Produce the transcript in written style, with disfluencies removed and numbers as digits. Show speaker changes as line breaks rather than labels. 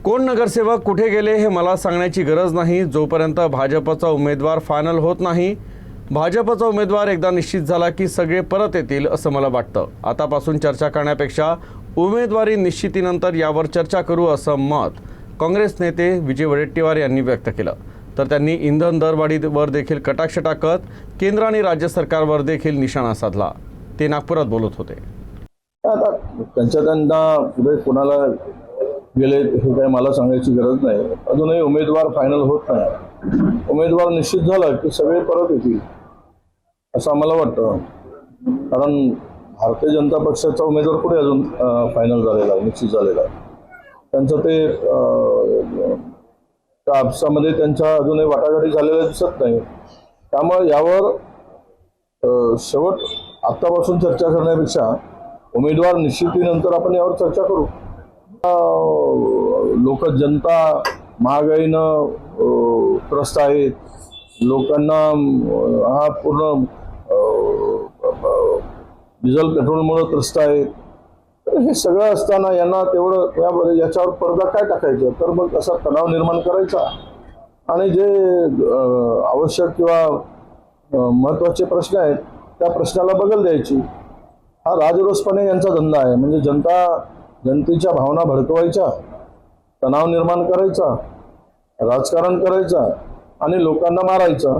कोण नगरसेवक कुठे गेले हे मला सांगण्याची गरज नाही। जोपर्यंत भाजपचा उमेदवार फायनल होत नाही, भाजपचा उमेदवार एकदा निश्चित झाला की सगळे परत येतील असं मला वाटतं। आतापासून चर्चा करण्यापेक्षा उमेदवारी निश्चितीनंतर यावर चर्चा करू असं मत काँग्रेस नेते विजय वडेट्टीवार यांनी व्यक्त केलं। तर त्यांनी इंधन दरवाढीवर देखील कटाक्ष टाकत केंद्र आणि राज्य सरकारवर देखील निशाणा साधला। ते नागपुरात बोलत होते।
त्यांना पुढे कोणाला गेले हे काही मला सांगायची गरज नाही। अजूनही उमेदवार फायनल होत नाही। उमेदवार निश्चित झाला की सगळे परत येतील असं आम्हाला वाटतं। कारण भारतीय जनता पक्षाचा उमेदवार कुठे अजून फायनल झालेला आहे, निश्चित झालेला आहे। त्यांचं ते त्या आपसामध्ये त्यांच्या अजूनही वाटाघाटी झालेल्या दिसत नाही। त्यामुळे यावर शेवट आत्तापासून चर्चा करण्यापेक्षा उमेदवार निश्चितीनंतर आपण यावर चर्चा करू। लोक जनता महागाईनं त्रस्त आहेत, लोकांना हा पूर्ण डिझेल पेट्रोलमुळे त्रस्त आहेत। हे सगळं असताना यांना तेवढं याच्यावर पडदा काय टाकायचं, तर मग असा तणाव निर्माण करायचा आणि जे आवश्यक किंवा महत्त्वाचे प्रश्न आहेत त्या प्रश्नाला बगल द्यायची। हा राजरोसपणे यांचा धंदा आहे। म्हणजे जनतेच्या भावना भडकवायच्या, तणाव निर्माण करायचा, राजकारण करायचा आणि लोकांना मारायचं।